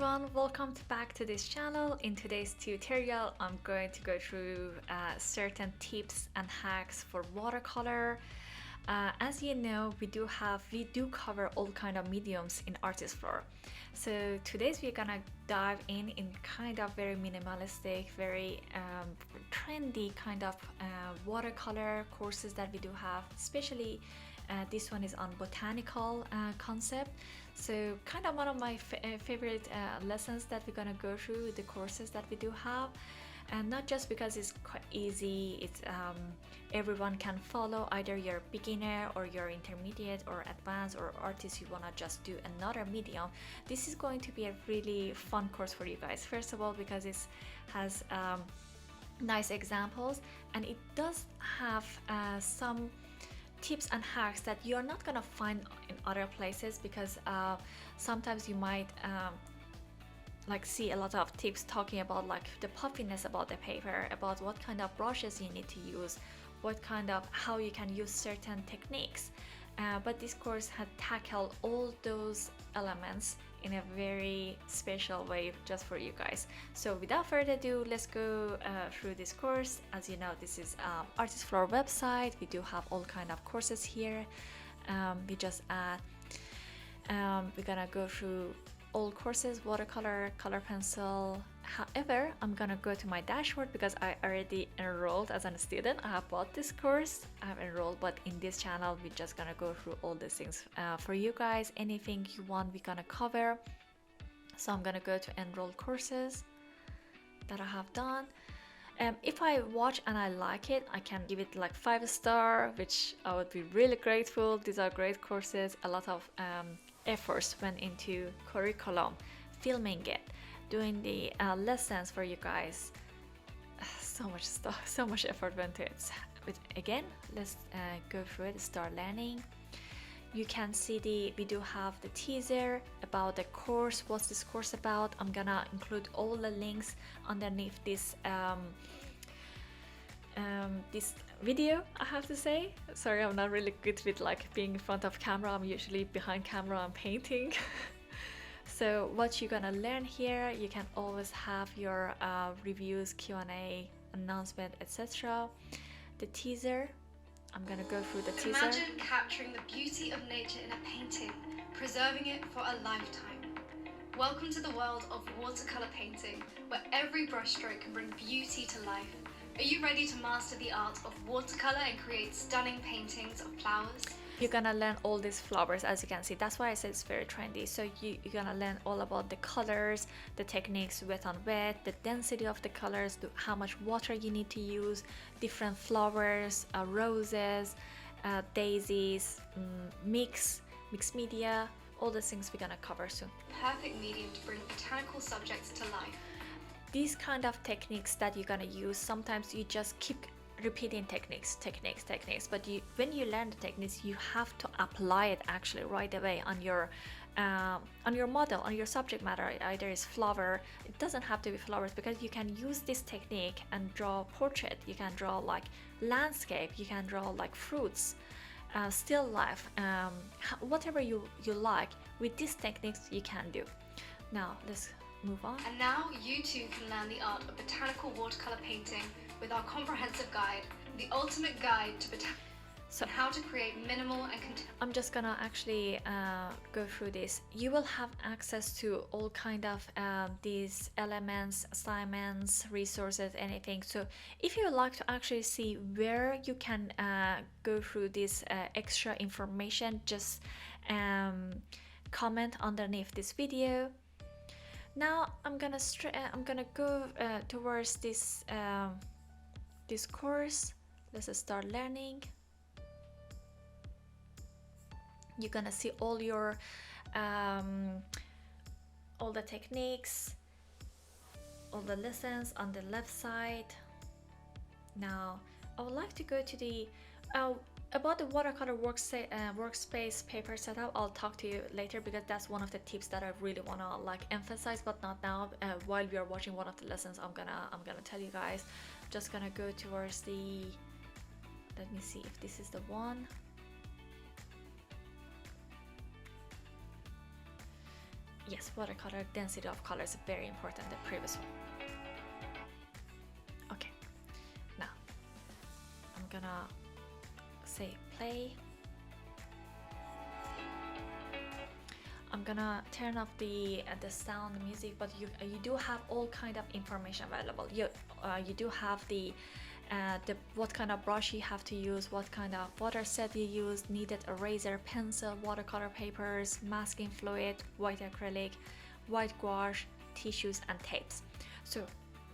everyone, welcome back to this channel. In today's tutorial, I'm going to go through certain tips and hacks for watercolor. As you know, we do cover all kind of mediums in Artist Floor. So today's we're gonna dive in kind of very minimalistic, very trendy kind of watercolor courses that we do have, especially this one is on Botanical concept. So kind of one of my favorite lessons that we're gonna go through, the courses that we do have. And not just because it's quite easy, it's everyone can follow, either you're beginner or you're intermediate or advanced or artist, you wanna just do another medium. This is going to be a really fun course for you guys. First of all, because it has nice examples, and it does have some tips and hacks that you're not gonna find in other places, because sometimes you might like see a lot of tips talking about like the puffiness about the paper, about what kind of brushes you need to use, how you can use certain techniques, but this course had tackled all those elements in a very special way just for you guys. So without further ado, let's go through this course. As you know, this is Artist Floor website. We do have all kind of courses here. We just add we're gonna go through all courses: watercolor, color pencil. However, I'm gonna go to my dashboard because I already enrolled as a student. I have bought this course, I have enrolled, but in this channel we're just gonna go through all these things for you guys. Anything you want, we're gonna cover. So I'm gonna go to enroll courses that I have done. If I watch and I like it, I can give it like 5-star, which I would be really grateful. These are great courses. A lot of efforts went into curriculum, filming it, doing the lessons for you guys. So much stuff, so much effort went to it. But again, let's go through it. Start learning. You can see we do have the teaser about the course. What's this course about? I'm gonna include all the links underneath this this video, I have to say. Sorry, I'm not really good with like being in front of camera. I'm usually behind camera and painting. So what you're gonna learn here, you can always have your reviews, Q&A, announcement, etc. The teaser, I'm gonna go through the teaser. Imagine capturing the beauty of nature in a painting, preserving it for a lifetime. Welcome to the world of watercolor painting, where every brushstroke can bring beauty to life. Are you ready to master the art of watercolor and create stunning paintings of flowers? You're gonna learn all these flowers, as you can see. That's why I said it's very trendy. So you're gonna learn all about the colors, the techniques, wet on wet, the density of the colors, how much water you need to use, different flowers, roses, daisies, mixed media, all the things we're gonna cover soon. Perfect medium to bring botanical subjects to life. These kind of techniques that you're gonna use, sometimes you just keep repeating techniques, but when you learn the techniques, you have to apply it actually right away on your model, on your subject matter. Either it's flower, it doesn't have to be flowers, because you can use this technique and draw portrait, you can draw like landscape, you can draw like fruits, still life, whatever you like. With these techniques you can do. Now let's move on. And now you too can learn the art of botanical watercolor painting with our comprehensive guide, the ultimate guide to how to create minimal and I'm just gonna actually go through this. You will have access to all kind of these elements, assignments, resources, anything. So if you like to actually see where you can go through this extra information, just comment underneath this video. Now I'm gonna go towards this this course. Let's start learning. You're gonna see all your all the techniques, all the lessons on the left side. Now I would like to go to the about the watercolor workspace paper setup. I'll talk to you later, because that's one of the tips that I really want to like emphasize, but not now. While we are watching one of the lessons, I'm gonna tell you guys. I'm just gonna go towards the, let me see if this is the one. yes, watercolor density of color is very important, the previous one. Okay, now I'm gonna say play. I'm gonna turn off the sound, the music, but you do have all kind of information available. You do have the what kind of brush you have to use, what kind of water set you use, kneaded eraser, pencil, watercolor papers, masking fluid, white acrylic, white gouache, tissues, and tapes. So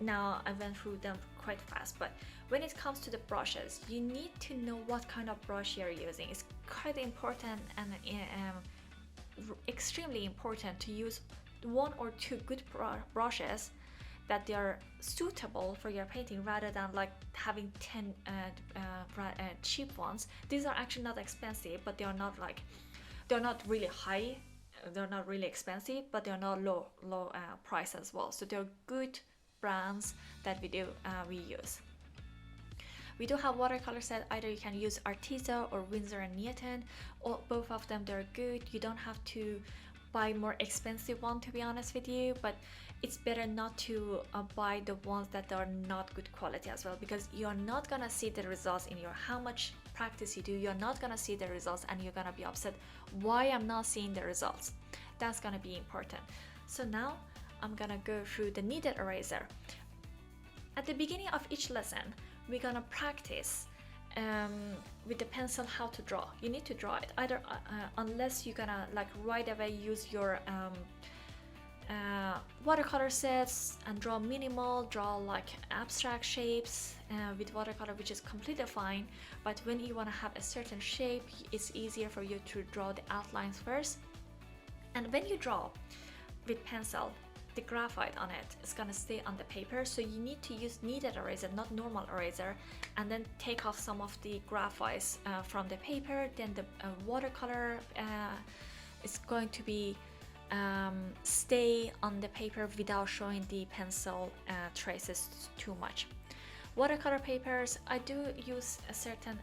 now I went through them quite fast, but when it comes to the brushes, you need to know what kind of brush you're using. It's quite important and extremely important to use one or two good brushes that they are suitable for your painting, rather than like having 10 cheap ones. These are actually not expensive, but they're not really high, they're not really expensive, but they're not low price as well. So they're good brands that we use. We do have watercolor set. Either you can use Arteza or Winsor and Newton, or both of them, they're good. You don't have to buy more expensive one, to be honest with you, but it's better not to buy the ones that are not good quality as well, because you're not gonna see the results in your how much practice you do. You're not gonna see the results and you're gonna be upset, why I'm not seeing the results. That's gonna be important. So now I'm gonna go through the kneaded eraser. At the beginning of each lesson, we're gonna practice with the pencil how to draw. You need to draw it, either unless you're gonna like right away use your watercolor sets and draw minimal, draw like abstract shapes with watercolor, which is completely fine. But when you want to have a certain shape, it's easier for you to draw the outlines first. And when you draw with pencil, the graphite on it is gonna stay on the paper, so you need to use kneaded eraser, not normal eraser, and then take off some of the graphites from the paper. Then the watercolor is going to be stay on the paper without showing the pencil traces too much. Watercolor papers, I do use a certain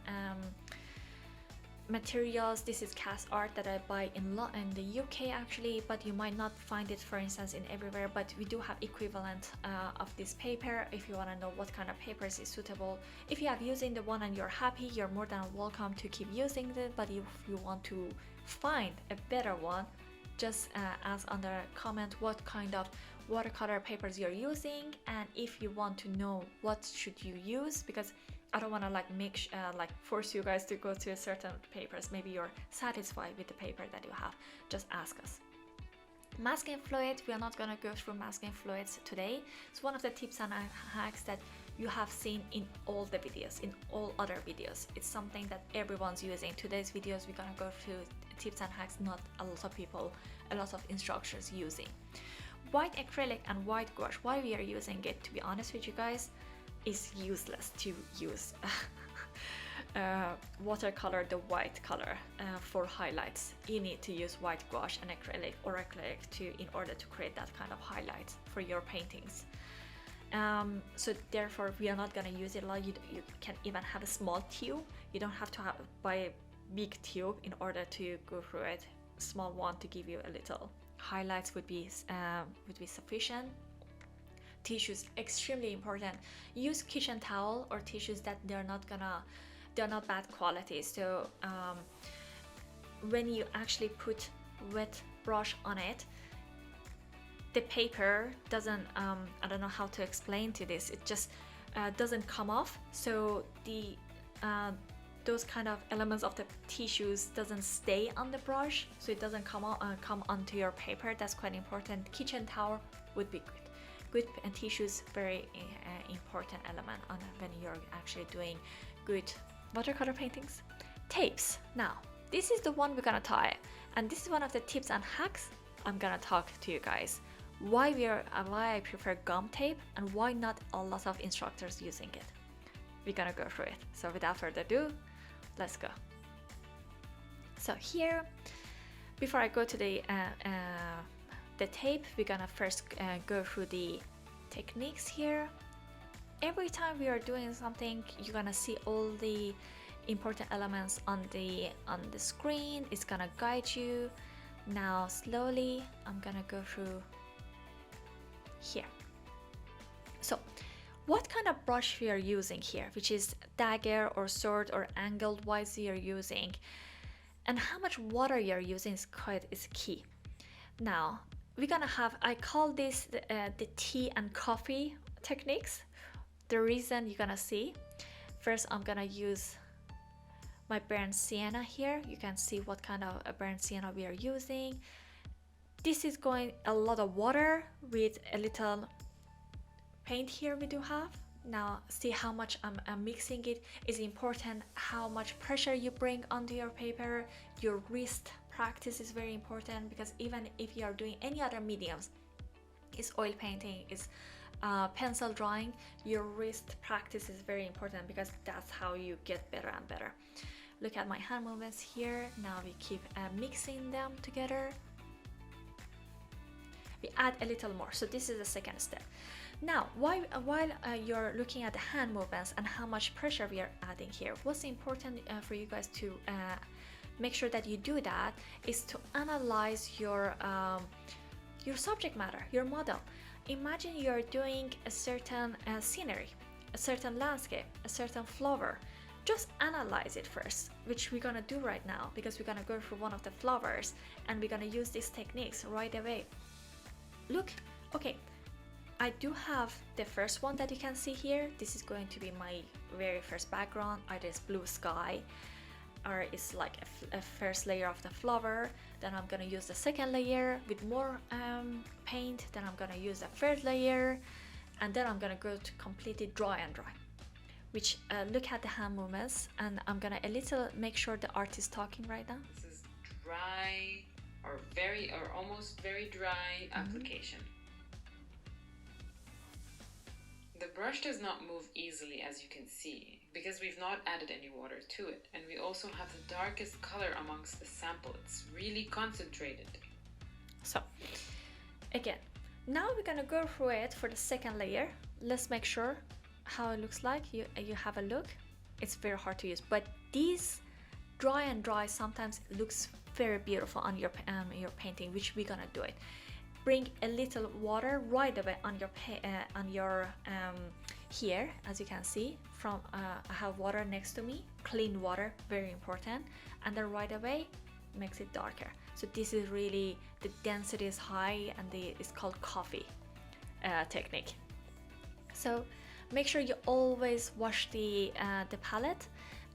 materials. This is cast art that I buy in the UK actually, but you might not find it, for instance, in everywhere. But we do have equivalent of this paper if you want to know what kind of papers is suitable. If you have using the one and you're happy, you're more than welcome to keep using it. But if you want to find a better one, just ask under comment what kind of watercolor papers you're using, and if you want to know what should you use, because I don't want to like force you guys to go to a certain papers. Maybe you're satisfied with the paper that you have. Just ask us. Masking fluid, we are not going to go through masking fluids today. It's one of the tips and hacks that you have seen in all the videos, in all other videos. It's something that everyone's using. Today's videos, we're going to go through tips and hacks not a lot of people, a lot of instructors using. White acrylic and white gouache, why we are using it, to be honest with you guys, is useless to use watercolor, the white color for highlights. You need to use white gouache and acrylic or acrylic in order to create that kind of highlights for your paintings. So therefore we are not going to use it a lot. You can even have a small tube. You don't have to buy a big tube in order to go through it. Small one to give you a little highlights would be sufficient. Tissues, extremely important. Use kitchen towel or tissues that they're not bad quality. So when you actually put wet brush on it, the paper doesn't I don't know how to explain to this, it just doesn't come off, so the those kind of elements of the tissues doesn't stay on the brush, so it doesn't come onto your paper. That's quite important. Kitchen towel would be good and tissues, very important element on when you're actually doing good watercolor paintings. Tapes, now this is the one we're gonna tie, and this is one of the tips and hacks I'm gonna talk to you guys. Why I prefer gum tape and why not a lot of instructors using it. We're gonna go through it. So without further ado, let's go. So here, before I go to the tape, we're gonna first go through the techniques here. Every time we are doing something, you're gonna see all the important elements on the screen. It's gonna guide you. Now slowly I'm gonna go through here. So what kind of brush we are using here, which is dagger or sword or angled wise you're using, and how much water you're using is key. Now we're gonna have, I call this the tea and coffee techniques. The reason you're gonna see, first I'm gonna use my burnt sienna here. You can see what kind of a burnt sienna we are using. This is going a lot of water with a little paint here we do have. Now see how much I'm mixing it. Is important how much pressure you bring onto your paper. Your wrist practice is very important, because even if you are doing any other mediums, is oil painting, is pencil drawing, your wrist practice is very important, because that's how you get better and better. Look at my hand movements here. Now we keep mixing them together. We add a little more, so this is the second step. Now while you're looking at the hand movements and how much pressure we are adding here, what's important for you guys to make sure that you do that is to analyze your subject matter, your model. Imagine you're doing a certain scenery, a certain landscape, a certain flower. Just analyze it first, which we're gonna do right now, because we're gonna go through one of the flowers and we're gonna use these techniques right away. Look, okay, I do have the first one that you can see here. This is going to be my very first background. Either it's blue sky or it's like a first layer of the flower. Then I'm gonna use the second layer with more paint. Then I'm gonna use the third layer, and then I'm gonna go to completely dry and dry. Which look at the hand movements, and I'm gonna a little make sure the art is talking right now. This is dry or almost very dry application. The brush does not move easily, as you can see, because we've not added any water to it, and we also have the darkest color amongst the sample. It's really concentrated. So again, now we're gonna go through it for the second layer. Let's make sure how it looks like. You have a look. It's very hard to use, but these dry and dry sometimes looks very beautiful on your painting, which we're gonna do it. Bring a little water right away on your here, as you can see from I have water next to me, clean water, very important, and then right away makes it darker. So this is really, the density is high, and it's called coffee technique. So make sure you always wash the palette,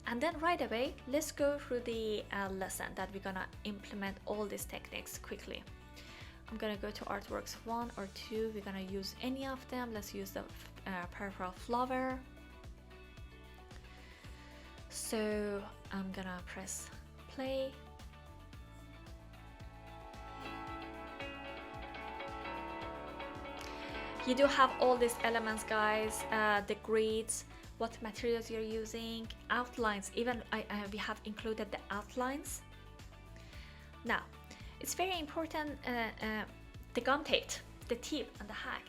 and then right away let's go through the lesson that we're gonna implement all these techniques quickly. I'm gonna go to artworks 1 or 2. We're gonna use any of them. Let's use the peripheral flower. So I'm gonna press play. You do have all these elements, guys, the grids, what materials you're using, outlines, even we have included the outlines. Now, it's very important, the gum tape, the tip and the hack.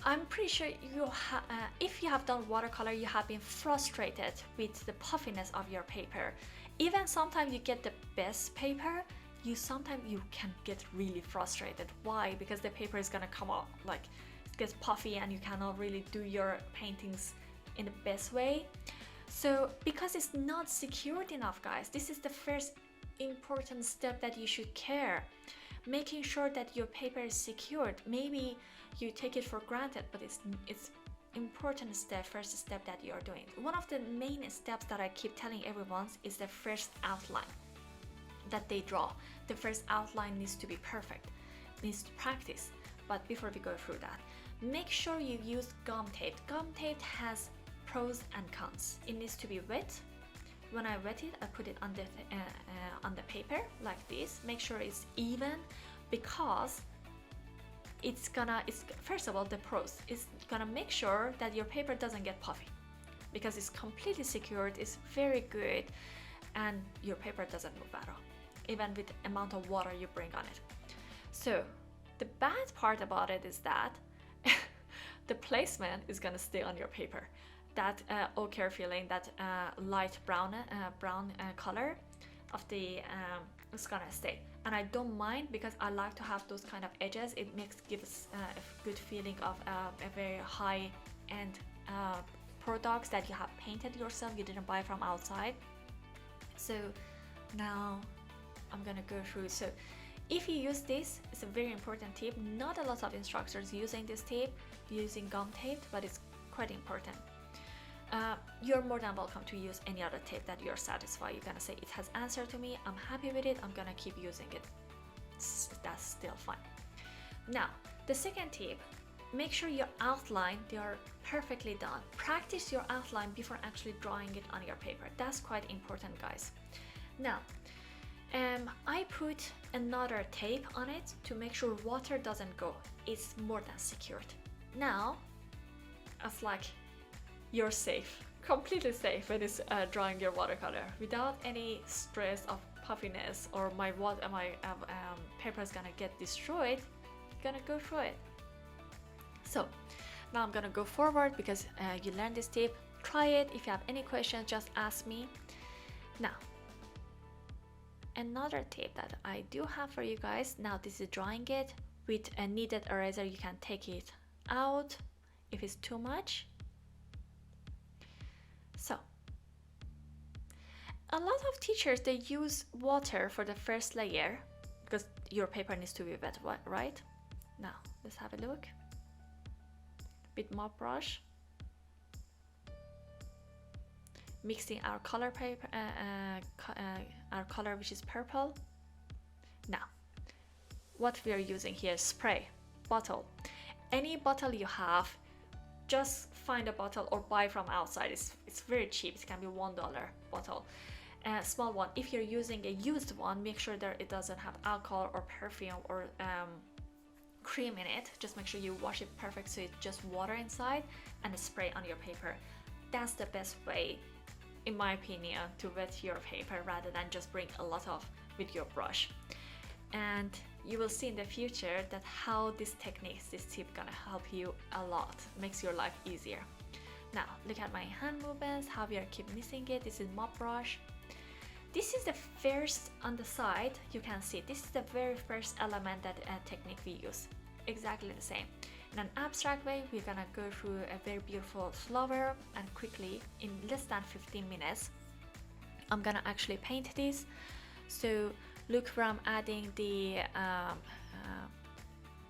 I'm pretty sure if you have done watercolor, you have been frustrated with the puffiness of your paper. Even sometimes you get the best paper, sometimes you can get really frustrated. Why? Because the paper is gonna come out like gets puffy and you cannot really do your paintings in the best way. So because it's not secured enough, guys, this is the first important step that you should care, making sure that your paper is secured. Maybe you take it for granted, but it's important step, first step that you are doing. One of the main steps that I keep telling everyone is the first outline that they draw. The first outline needs to be perfect, needs to practice. But before we go through that, make sure you use gum tape. Gum tape has pros and cons. It needs to be wet. When I wet it, I put it on the paper like this. Make sure it's even, because it's first of all, the pros, it's gonna make sure that your paper doesn't get puffy, because it's completely secured, it's very good, and your paper doesn't move at all, even with the amount of water you bring on it. So the bad part about it is that the placement is gonna stay on your paper. That ochre feeling, that light brown color, of the it's gonna stay. And I don't mind because I like to have those kind of edges. It gives a good feeling of a very high end products that you have painted yourself, you didn't buy from outside. So now I'm gonna go through. So if you use this, it's a very important tip. Not a lot of instructors using this tape, using gum tape, but it's quite important. You're more than welcome to use any other tape that you're satisfied. You're gonna say it has answered to me, I'm happy with it, I'm gonna keep using it. That's still fine. Now the second tip, make sure your outline, they are perfectly done. Practice your outline before actually drawing it on your paper. That's quite important, guys. Now I put another tape on it to make sure water doesn't go. It's more than secured. Now it's like you're safe, completely safe when it's drawing your watercolor without any stress of puffiness or my paper is gonna get destroyed. You're gonna go through it. So now I'm gonna go forward because you learned this tip. Try it. If you have any questions, just ask me. Now another tip that I do have for you guys. Now this is drawing it with a kneaded eraser. You can take it out if it's too much. So a lot of teachers, they use water for the first layer because your paper needs to be wet, right? Now let's have a look. With mop brush, mixing our color paper, our color, which is purple. Now what we are using here, spray bottle. Any bottle you have, just find a bottle or buy from outside. It's very cheap. It can be $1 bottle, small one. If you're using a used one, make sure that it doesn't have alcohol or perfume or cream in it. Just make sure you wash it perfect so it's just water inside and spray on your paper. That's the best way, in my opinion, to wet your paper rather than just bring a lot of with your brush. And you will see in the future that how this tip gonna help you a lot, makes your life easier. Now look at my hand movements, how we are keep missing it. This is mop brush. This is the first on the side. You can see this is the very first element that technique we use. Exactly the same. In an abstract way, we're gonna go through a very beautiful flower and quickly, in less than 15 minutes, I'm gonna actually paint this. So look where I'm adding the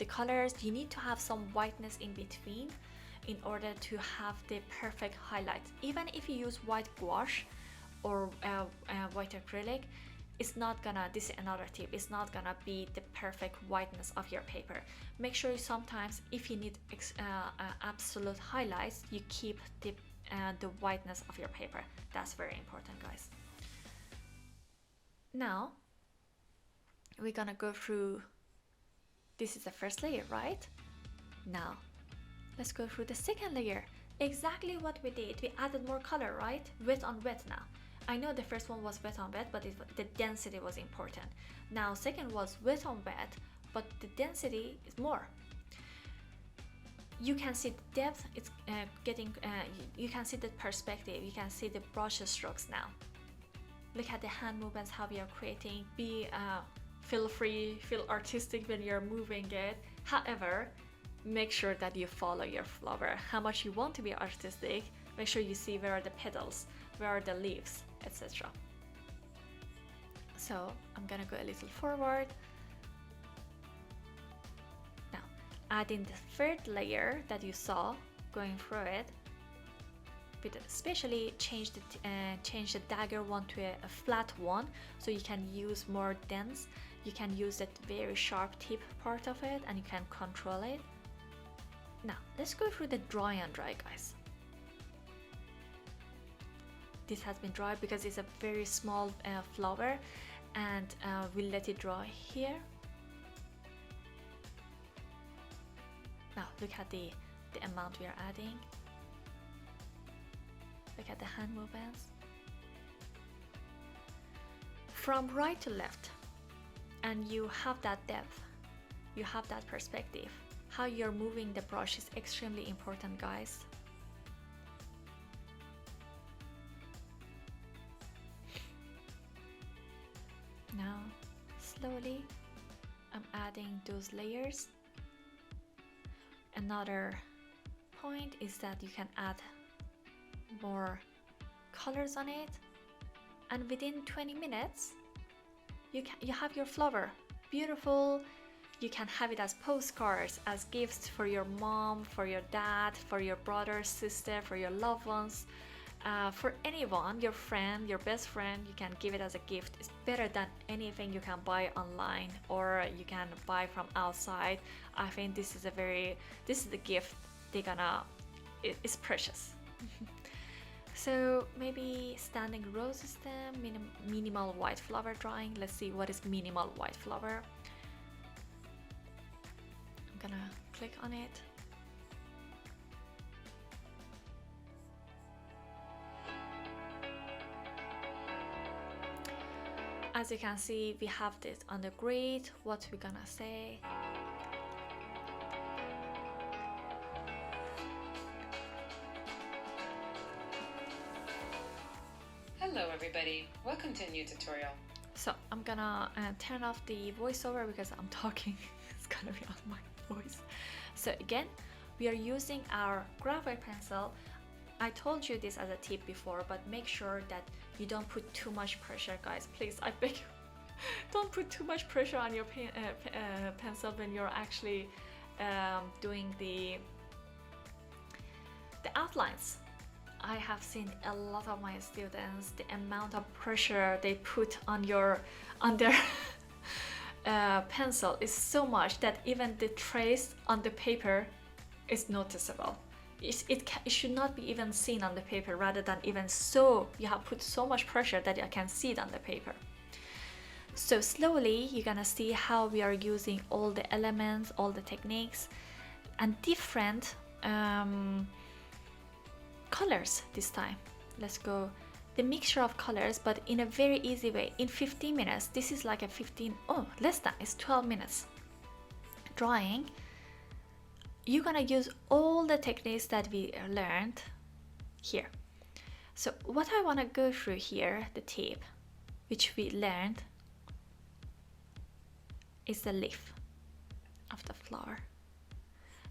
colors. You need to have some whiteness in between in order to have the perfect highlights. Even if you use white gouache or white acrylic, it's not gonna, this is another tip, it's not gonna be the perfect whiteness of your paper. Make sure you sometimes, if you need absolute highlights, you keep the whiteness of your paper. That's very important, guys. Now we're gonna go through, this is the first layer, right? Now let's go through the second layer. Exactly what we did, we added more color, right? Wet on wet. Now I know the first one was wet on wet, but the density was important. Now second was wet on wet, but the density is more. You can see the depth, it's getting, you can see the perspective, you can see the brush strokes now. Look at the hand movements, how we are creating. Feel free, feel artistic when you're moving it. However, make sure that you follow your flower. How much you want to be artistic, make sure you see where are the petals, where are the leaves, etc. So I'm gonna go a little forward. Now, adding the third layer that you saw, going through it, but especially change the dagger one to a flat one, so you can use more dense. You can use that very sharp tip part of it and you can control it. Now let's go through the dry and dry, guys. This has been dry because it's a very small flower, and we'll let it dry here. Now look at the amount we are adding. Look at the hand movements. From right to left, and you have that depth, you have that perspective. How you're moving the brush is extremely important, guys. Now slowly I'm adding those layers. Another point is that you can add more colors on it, and within 20 minutes you have your flower. Beautiful. You can have it as postcards, as gifts for your mom, for your dad, for your brother, sister, for your loved ones, for anyone, your friend, your best friend. You can give it as a gift. It's better than anything you can buy online or you can buy from outside. I think this is the gift it's precious. So maybe standing rose stem, minimal white flower drawing. Let's see what is minimal white flower. I'm gonna click on it. As you can see, we have this on the grid. What we're gonna say. Hello everybody, welcome to a new tutorial. So I'm gonna turn off the voiceover because I'm talking. It's gonna be on my voice. So again, we are using our graphite pencil. I told you this as a tip before, but make sure that you don't put too much pressure, guys. Please, I beg you, don't put too much pressure on your pencil when you're actually doing the outlines. I have seen a lot of my students, the amount of pressure they put on their pencil is so much that even the trace on the paper is noticeable. It should not be even seen on the paper, rather than even so you have put so much pressure that you can see it on the paper. So slowly you're gonna see how we are using all the elements, all the techniques, and different colors this time. Let's go the mixture of colors, but in a very easy way. In 15 minutes, this is like a less than, it's 12 minutes drawing. You're gonna use all the techniques that we learned here. So what I want to go through here, the tip which we learned, is the leaf of the flower.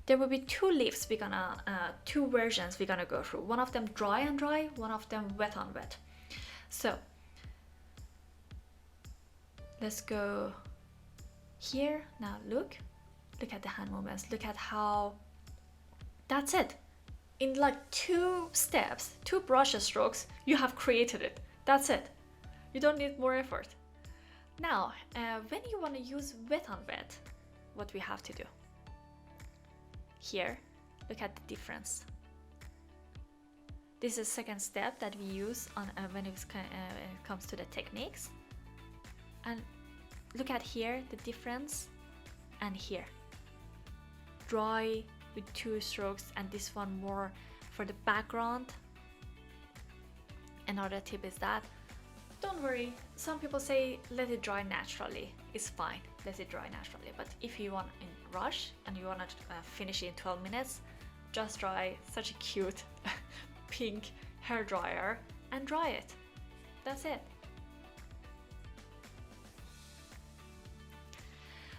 There will be two leaves two versions we're gonna go through. One of them dry on dry, one of them wet on wet. So let's go here. Now look at the hand movements. Look at how, that's it. In like 2 steps, 2 brush strokes, you have created it. That's it. You don't need more effort. Now, when you want to use wet on wet, what we have to do? Here, look at the difference. This is the second step that we use on when it comes to the techniques. And look at here, the difference, and here. Dry with 2 strokes, and this one more for the background. Another tip is that, don't worry, some people say let it dry naturally. It's fine, let it dry naturally. But if you want in rush and you want to finish it in 12 minutes, just dry such a cute pink hair dryer and dry it. That's it.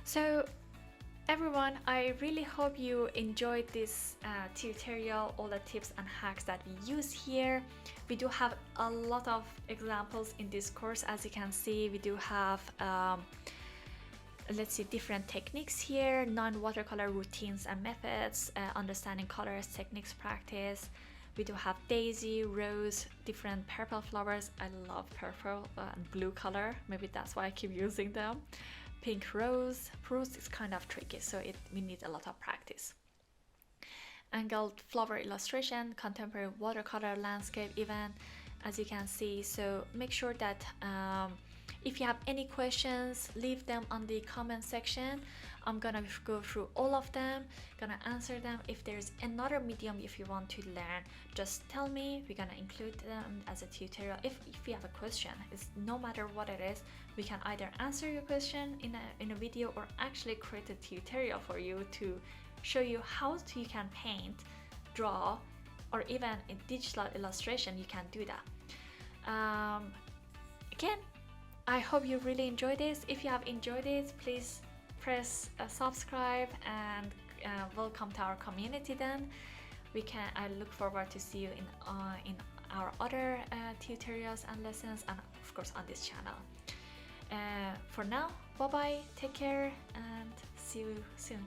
So everyone, I really hope you enjoyed this tutorial, all the tips and hacks that we use here. We do have a lot of examples in this course. As you can see, we do have let's see, different techniques here, non-watercolor routines and methods, understanding colors, techniques, practice. We do have daisy, rose, different purple flowers. I love purple and blue color, maybe that's why I keep using them. Pink rose is kind of tricky, so we need a lot of practice. Angled flower illustration, contemporary watercolor, landscape even, as you can see. So make sure that if you have any questions, leave them on the comment section. I'm gonna go through all of them, gonna answer them. If there's another medium if you want to learn, just tell me, we're gonna include them as a tutorial. If you have a question, it's no matter what it is, we can either answer your question in a video or actually create a tutorial for you to show you how you can paint, draw, or even in digital illustration you can do that. Again, I hope you really enjoyed this. If you have enjoyed it, please press subscribe and welcome to our community. Then I look forward to see you in our other tutorials and lessons, and of course on this channel. For now, bye bye, take care, and see you soon.